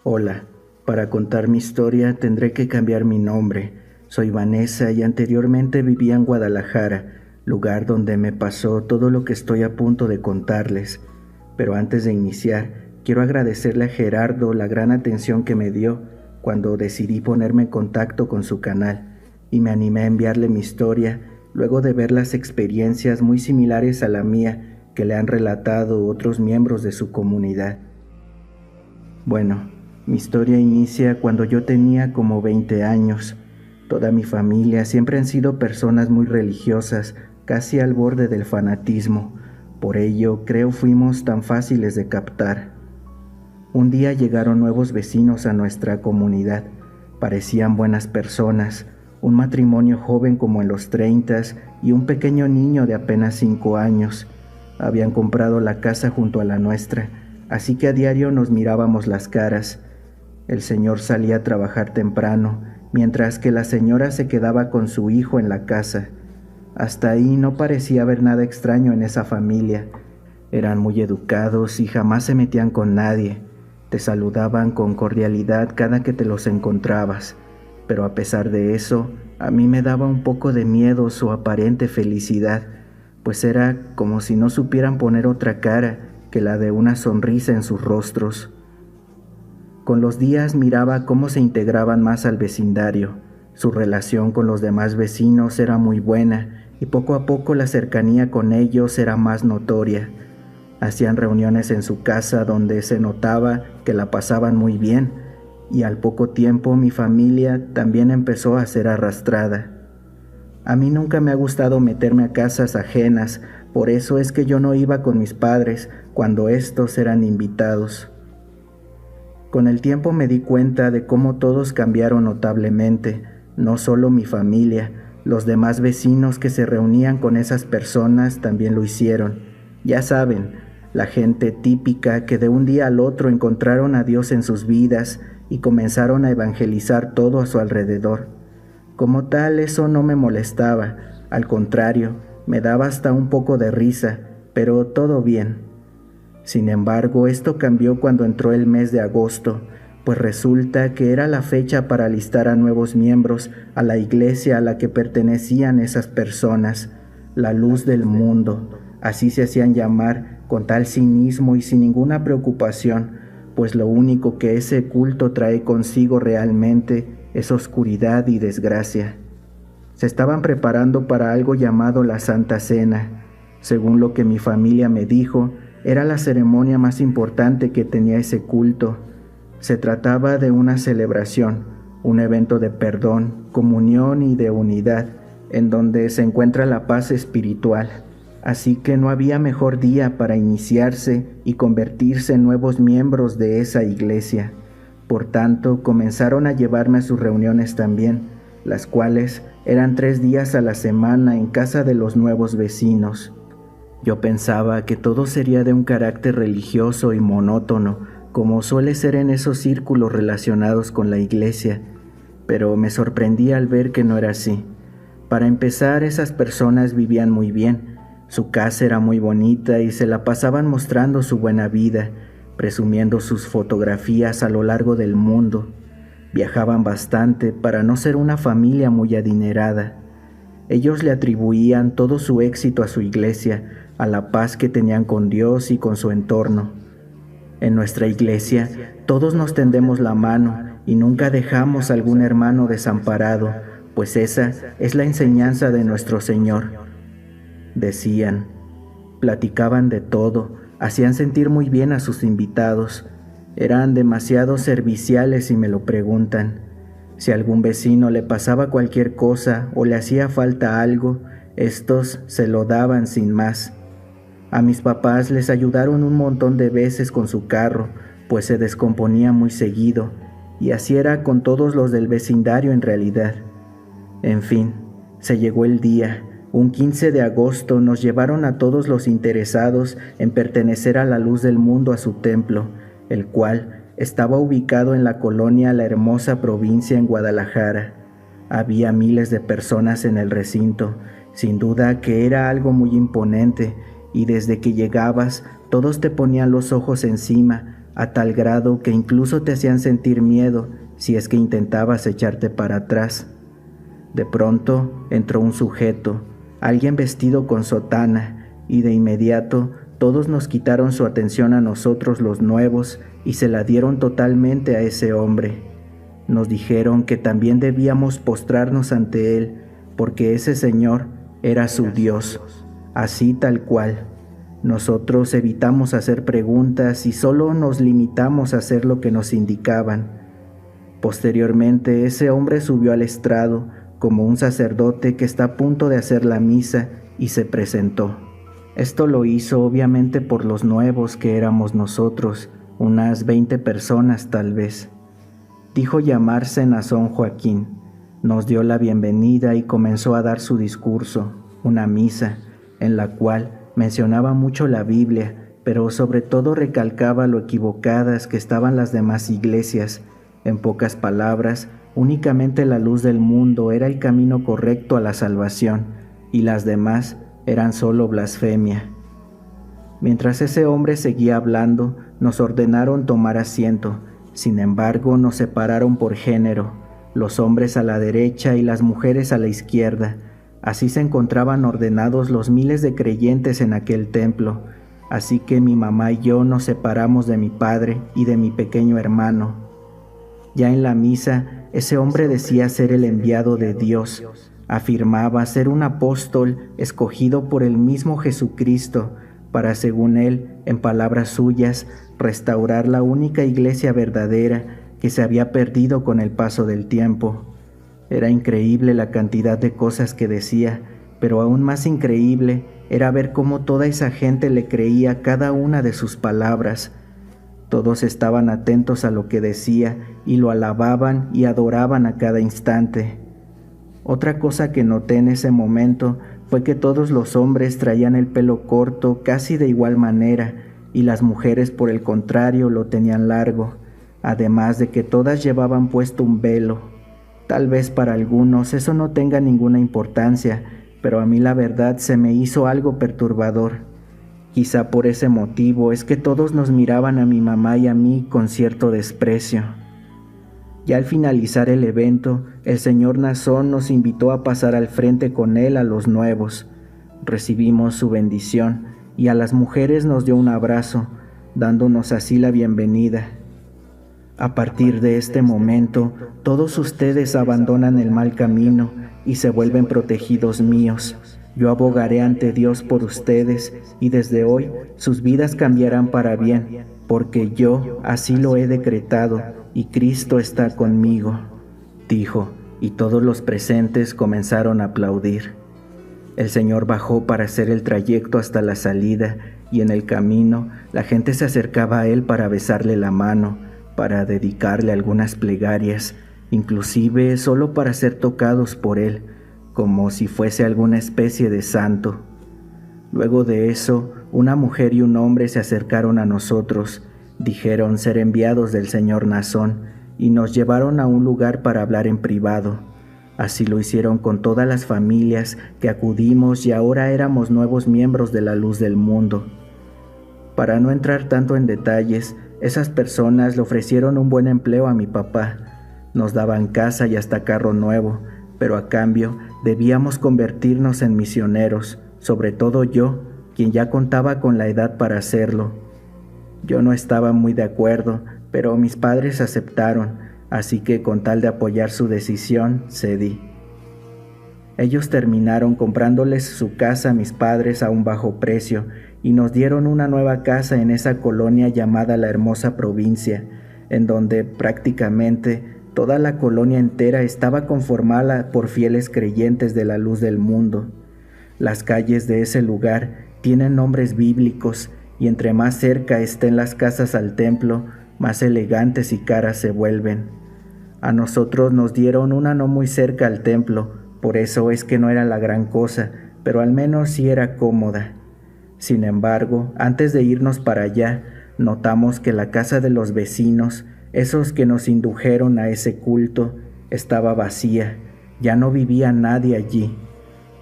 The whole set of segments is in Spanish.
Hola, para contar mi historia tendré que cambiar mi nombre. Soy Vanessa y anteriormente vivía en Guadalajara, lugar donde me pasó todo lo que estoy a punto de contarles. Pero antes de iniciar, quiero agradecerle a Gerardo la gran atención que me dio cuando decidí ponerme en contacto con su canal y me animé a enviarle mi historia luego de ver las experiencias muy similares a la mía que le han relatado otros miembros de su comunidad. Bueno, mi historia inicia cuando yo tenía como 20 años. Toda mi familia siempre han sido personas muy religiosas, casi al borde del fanatismo. Por ello, creo fuimos tan fáciles de captar. Un día llegaron nuevos vecinos a nuestra comunidad. Parecían buenas personas, un matrimonio joven como en los 30 y un pequeño niño de apenas 5 años. Habían comprado la casa junto a la nuestra, así que a diario nos mirábamos las caras. El señor salía a trabajar temprano, mientras que la señora se quedaba con su hijo en la casa. Hasta ahí no parecía haber nada extraño en esa familia. Eran muy educados y jamás se metían con nadie. Te saludaban con cordialidad cada que te los encontrabas, pero a pesar de eso, a mí me daba un poco de miedo su aparente felicidad, pues era como si no supieran poner otra cara que la de una sonrisa en sus rostros. Con los días miraba cómo se integraban más al vecindario. Su relación con los demás vecinos era muy buena y poco a poco la cercanía con ellos era más notoria. Hacían reuniones en su casa donde se notaba que la pasaban muy bien y al poco tiempo mi familia también empezó a ser arrastrada. A mí nunca me ha gustado meterme a casas ajenas, por eso es que yo no iba con mis padres cuando estos eran invitados. Con el tiempo me di cuenta de cómo todos cambiaron notablemente, no solo mi familia, los demás vecinos que se reunían con esas personas también lo hicieron. Ya saben, la gente típica que de un día al otro encontraron a Dios en sus vidas y comenzaron a evangelizar todo a su alrededor. Como tal, eso no me molestaba, al contrario, me daba hasta un poco de risa, pero todo bien. Sin embargo, esto cambió cuando entró el mes de agosto, pues resulta que era la fecha para alistar a nuevos miembros a la iglesia a la que pertenecían esas personas, la luz del mundo, así se hacían llamar con tal cinismo y sin ninguna preocupación, pues lo único que ese culto trae consigo realmente es oscuridad y desgracia. Se estaban preparando para algo llamado la Santa Cena. Según lo que mi familia me dijo, era la ceremonia más importante que tenía ese culto. Se trataba de una celebración, un evento de perdón, comunión y de unidad, en donde se encuentra la paz espiritual. Así que no había mejor día para iniciarse y convertirse en nuevos miembros de esa iglesia. Por tanto, comenzaron a llevarme a sus reuniones también, las cuales eran 3 días a la semana en casa de los nuevos vecinos. Yo pensaba que todo sería de un carácter religioso y monótono, como suele ser en esos círculos relacionados con la iglesia, pero me sorprendí al ver que no era así. Para empezar, esas personas vivían muy bien. Su casa era muy bonita y se la pasaban mostrando su buena vida, presumiendo sus fotografías a lo largo del mundo. Viajaban bastante para no ser una familia muy adinerada. Ellos le atribuían todo su éxito a su iglesia, a la paz que tenían con Dios y con su entorno. En nuestra iglesia, todos nos tendemos la mano y nunca dejamos a algún hermano desamparado, pues esa es la enseñanza de nuestro Señor. Decían, platicaban de todo, hacían sentir muy bien a sus invitados. Eran demasiado serviciales si me lo preguntan. Si a algún vecino le pasaba cualquier cosa o le hacía falta algo, estos se lo daban sin más. A mis papás les ayudaron un montón de veces con su carro, pues se descomponía muy seguido, y así era con todos los del vecindario en realidad. En fin, se llegó el día. Un 15 de agosto nos llevaron a todos los interesados en pertenecer a la luz del mundo a su templo, el cual estaba ubicado en la colonia La Hermosa Provincia en Guadalajara. Había miles de personas en el recinto, sin duda que era algo muy imponente, y desde que llegabas todos te ponían los ojos encima, a tal grado que incluso te hacían sentir miedo si es que intentabas echarte para atrás. De pronto entró un sujeto, alguien vestido con sotana, y de inmediato todos nos quitaron su atención a nosotros los nuevos y se la dieron totalmente a ese hombre. Nos dijeron que también debíamos postrarnos ante él, porque ese señor era su Dios, así tal cual. Nosotros evitamos hacer preguntas y solo nos limitamos a hacer lo que nos indicaban. Posteriormente, ese hombre subió al estrado como un sacerdote que está a punto de hacer la misa y se presentó. Esto lo hizo obviamente por los nuevos que éramos nosotros, unas 20 personas tal vez. Dijo llamarse Nazón Joaquín, nos dio la bienvenida y comenzó a dar su discurso, una misa, en la cual mencionaba mucho la Biblia, pero sobre todo recalcaba lo equivocadas que estaban las demás iglesias. En pocas palabras, únicamente la luz del mundo era el camino correcto a la salvación, y las demás eran solo blasfemia. Mientras ese hombre seguía hablando, nos ordenaron tomar asiento. Sin embargo, nos separaron por género, los hombres a la derecha y las mujeres a la izquierda. Así se encontraban ordenados los miles de creyentes en aquel templo, así que mi mamá y yo nos separamos de mi padre y de mi pequeño hermano. Ya en la misa, ese hombre decía ser el enviado de Dios, afirmaba ser un apóstol escogido por el mismo Jesucristo para, según él, en palabras suyas, restaurar la única iglesia verdadera que se había perdido con el paso del tiempo. Era increíble la cantidad de cosas que decía, pero aún más increíble era ver cómo toda esa gente le creía cada una de sus palabras. Todos estaban atentos a lo que decía y lo alababan y adoraban a cada instante. Otra cosa que noté en ese momento fue que todos los hombres traían el pelo corto casi de igual manera y las mujeres por el contrario lo tenían largo, además de que todas llevaban puesto un velo. Tal vez para algunos eso no tenga ninguna importancia, pero a mí la verdad se me hizo algo perturbador. Quizá por ese motivo es que todos nos miraban a mi mamá y a mí con cierto desprecio. Ya al finalizar el evento, el señor Nazón nos invitó a pasar al frente con él a los nuevos. Recibimos su bendición y a las mujeres nos dio un abrazo, dándonos así la bienvenida. A partir de este momento, todos ustedes abandonan el mal camino y se vuelven protegidos míos. Yo abogaré ante Dios por ustedes y desde hoy sus vidas cambiarán para bien, porque yo así lo he decretado y Cristo está conmigo, dijo, y todos los presentes comenzaron a aplaudir. El Señor bajó para hacer el trayecto hasta la salida y en el camino la gente se acercaba a él para besarle la mano, para dedicarle algunas plegarias, inclusive solo para ser tocados por él, como si fuese alguna especie de santo. Luego de eso, una mujer y un hombre se acercaron a nosotros, dijeron ser enviados del señor Nazón y nos llevaron a un lugar para hablar en privado. Así lo hicieron con todas las familias que acudimos y ahora éramos nuevos miembros de la luz del mundo. Para no entrar tanto en detalles, esas personas le ofrecieron un buen empleo a mi papá. Nos daban casa y hasta carro nuevo, pero a cambio debíamos convertirnos en misioneros, sobre todo yo, quien ya contaba con la edad para hacerlo. Yo no estaba muy de acuerdo, pero mis padres aceptaron, así que con tal de apoyar su decisión, cedí. Ellos terminaron comprándoles su casa a mis padres a un bajo precio y nos dieron una nueva casa en esa colonia llamada La Hermosa Provincia, en donde prácticamente toda la colonia entera estaba conformada por fieles creyentes de la luz del mundo. Las calles de ese lugar tienen nombres bíblicos y entre más cerca estén las casas al templo, más elegantes y caras se vuelven. A nosotros nos dieron una no muy cerca al templo, por eso es que no era la gran cosa, pero al menos sí era cómoda. Sin embargo, antes de irnos para allá, notamos que la casa de los vecinos, esos que nos indujeron a ese culto, estaba vacía, ya no vivía nadie allí.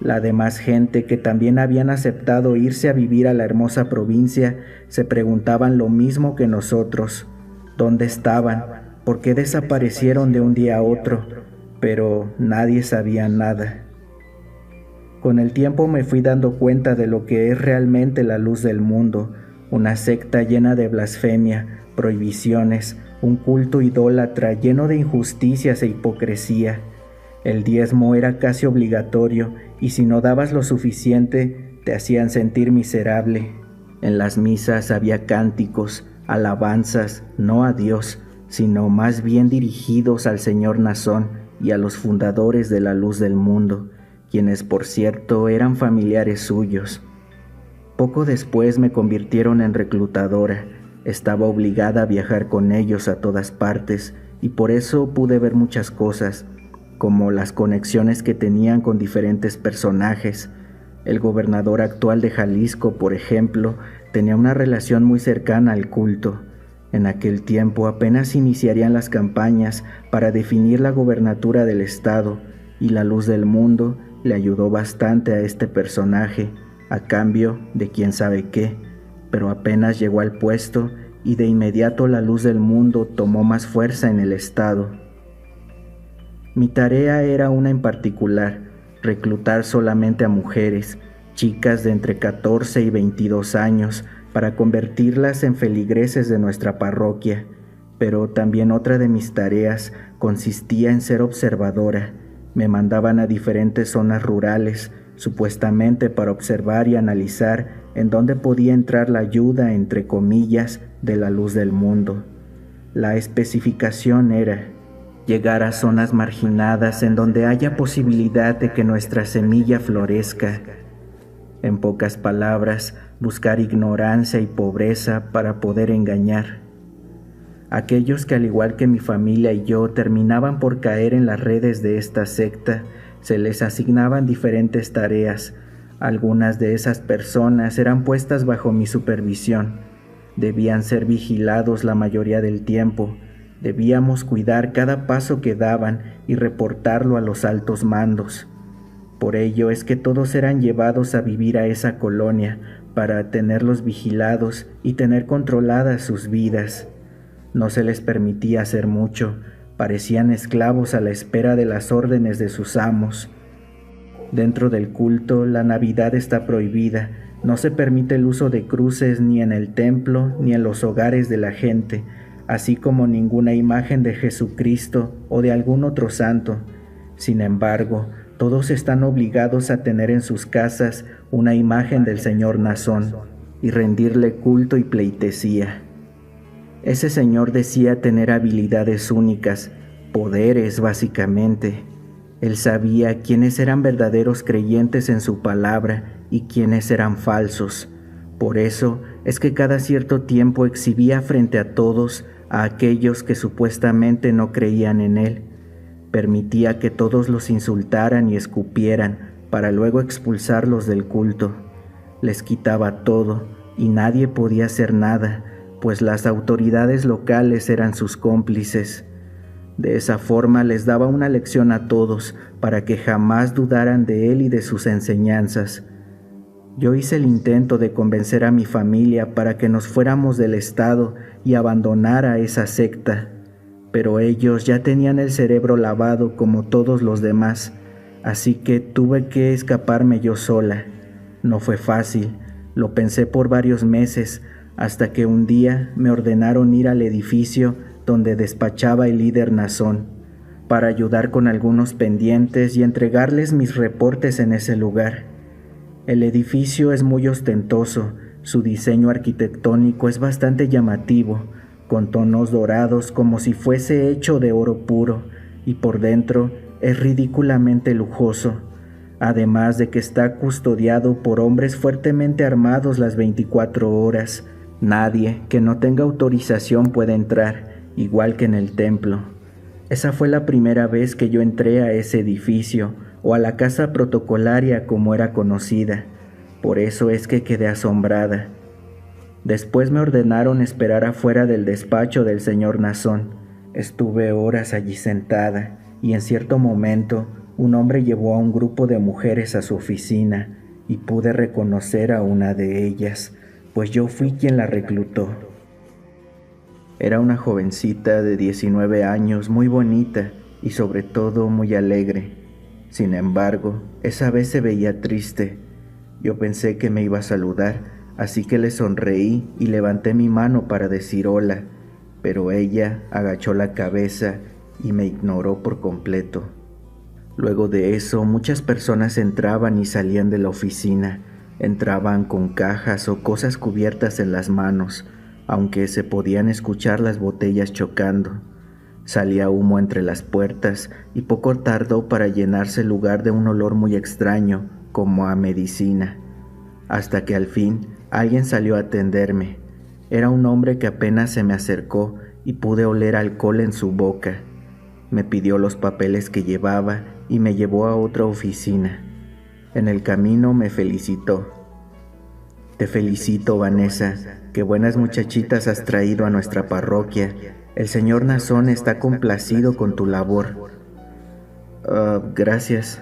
La demás gente que también habían aceptado irse a vivir a la hermosa provincia se preguntaban lo mismo que nosotros. ¿Dónde estaban? ¿Por qué desaparecieron de un día a otro? Pero nadie sabía nada. Con el tiempo me fui dando cuenta de lo que es realmente la luz del mundo, una secta llena de blasfemia, prohibiciones, un culto idólatra lleno de injusticias e hipocresía. El diezmo era casi obligatorio y si no dabas lo suficiente, te hacían sentir miserable. En las misas había cánticos, alabanzas, no a Dios, sino más bien dirigidos al señor Nazón y a los fundadores de la luz del mundo, quienes por cierto eran familiares suyos. Poco después me convirtieron en reclutadora. Estaba obligada a viajar con ellos a todas partes y por eso pude ver muchas cosas, como las conexiones que tenían con diferentes personajes. El gobernador actual de Jalisco, por ejemplo, tenía una relación muy cercana al culto. En aquel tiempo apenas iniciarían las campañas para definir la gobernatura del estado y la luz del mundo le ayudó bastante a este personaje, a cambio de quién sabe qué, pero apenas llegó al puesto y de inmediato la luz del mundo tomó más fuerza en el estado. Mi tarea era una en particular, reclutar solamente a mujeres, chicas de entre 14 y 22 años, para convertirlas en feligreses de nuestra parroquia, pero también otra de mis tareas consistía en ser observadora. Me mandaban a diferentes zonas rurales, supuestamente para observar y analizar en dónde podía entrar la ayuda, entre comillas, de la luz del mundo. La especificación era llegar a zonas marginadas en donde haya posibilidad de que nuestra semilla florezca. En pocas palabras, buscar ignorancia y pobreza para poder engañar. Aquellos que al igual que mi familia y yo terminaban por caer en las redes de esta secta, se les asignaban diferentes tareas. Algunas de esas personas eran puestas bajo mi supervisión. Debían ser vigilados la mayoría del tiempo. Debíamos cuidar cada paso que daban y reportarlo a los altos mandos. Por ello es que todos eran llevados a vivir a esa colonia para tenerlos vigilados y tener controladas sus vidas. No se les permitía hacer mucho, parecían esclavos a la espera de las órdenes de sus amos. Dentro del culto, la Navidad está prohibida, no se permite el uso de cruces ni en el templo ni en los hogares de la gente, así como ninguna imagen de Jesucristo o de algún otro santo. Sin embargo, todos están obligados a tener en sus casas una imagen del señor Nazón y rendirle culto y pleitesía. Ese señor decía tener habilidades únicas, poderes básicamente. Él sabía quiénes eran verdaderos creyentes en su palabra y quiénes eran falsos. Por eso es que cada cierto tiempo exhibía frente a todos a aquellos que supuestamente no creían en él. Permitía que todos los insultaran y escupieran para luego expulsarlos del culto. Les quitaba todo y nadie podía hacer nada, pues las autoridades locales eran sus cómplices. De esa forma les daba una lección a todos para que jamás dudaran de él y de sus enseñanzas. Yo hice el intento de convencer a mi familia para que nos fuéramos del estado y abandonara esa secta, pero ellos ya tenían el cerebro lavado como todos los demás, así que tuve que escaparme yo sola. No fue fácil, lo pensé por varios meses, hasta que un día me ordenaron ir al edificio donde despachaba el líder Nazón, para ayudar con algunos pendientes y entregarles mis reportes en ese lugar. El edificio es muy ostentoso, su diseño arquitectónico es bastante llamativo, con tonos dorados como si fuese hecho de oro puro, y por dentro es ridículamente lujoso, además de que está custodiado por hombres fuertemente armados las 24 horas. Nadie que no tenga autorización puede entrar, igual que en el templo. Esa fue la primera vez que yo entré a ese edificio, o a la casa protocolaria como era conocida. Por eso es que quedé asombrada. Después me ordenaron esperar afuera del despacho del señor Nazón. Estuve horas allí sentada, y en cierto momento Un hombre llevó a un grupo de mujeres a su oficina y pude reconocer a una de ellas, pues yo fui quien la reclutó. Era una jovencita de 19 años, muy bonita y sobre todo muy alegre. Sin embargo, esa vez se veía triste. Yo pensé que me iba a saludar, así que le sonreí y levanté mi mano para decir hola, pero ella agachó la cabeza y me ignoró por completo. Luego de eso, muchas personas entraban y salían de la oficina. Entraban con cajas o cosas cubiertas en las manos, aunque se podían escuchar las botellas chocando. Salía humo entre las puertas y poco tardó para llenarse el lugar de un olor muy extraño, como a medicina. Hasta que al fin alguien salió a atenderme. Era un hombre que apenas se me acercó y pude oler alcohol en su boca. Me pidió los papeles que llevaba y me llevó a otra oficina. En el camino me felicitó. Te felicito, Vanessa. Qué buenas muchachitas has traído a nuestra parroquia. El señor Nazón está complacido con tu labor. Gracias.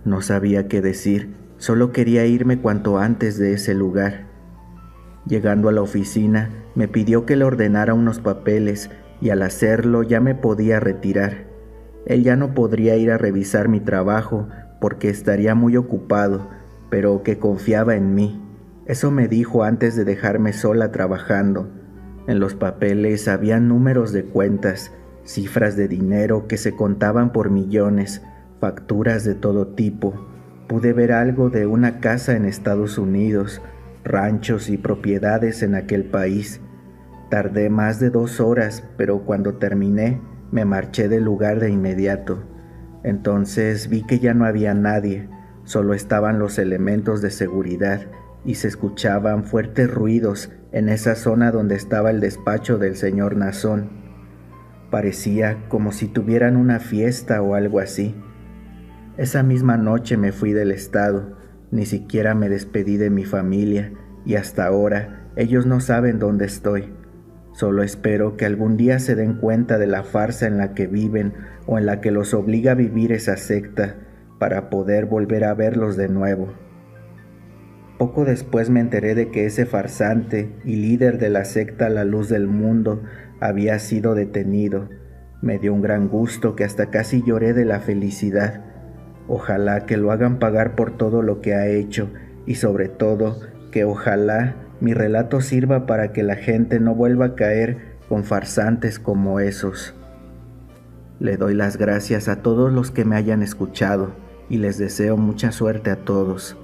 No sabía qué decir. Solo quería irme cuanto antes de ese lugar. Llegando a la oficina, me pidió que le ordenara unos papeles y al hacerlo ya me podía retirar. Él ya no podría ir a revisar mi trabajo porque estaría muy ocupado, pero que confiaba en mí. Eso me dijo antes de dejarme sola trabajando. En los papeles había números de cuentas, cifras de dinero que se contaban por millones, facturas de todo tipo. Pude ver algo de una casa en Estados Unidos, ranchos y propiedades en aquel país. Tardé más de 2 horas, pero cuando terminé, me marché del lugar de inmediato. Entonces vi que ya no había nadie, solo estaban los elementos de seguridad y se escuchaban fuertes ruidos en esa zona donde estaba el despacho del señor Nazón. Parecía como si tuvieran una fiesta o algo así. Esa misma noche me fui del estado, ni siquiera me despedí de mi familia y hasta ahora ellos no saben dónde estoy. Solo espero que algún día se den cuenta de la farsa en la que viven o en la que los obliga a vivir esa secta para poder volver a verlos de nuevo. Poco después me enteré de que ese farsante y líder de la secta La Luz del Mundo había sido detenido. Me dio un gran gusto que hasta casi lloré de la felicidad. Ojalá que lo hagan pagar por todo lo que ha hecho y sobre todo que ojalá mi relato sirva para que la gente no vuelva a caer con farsantes como esos. Le doy las gracias a todos los que me hayan escuchado y les deseo mucha suerte a todos.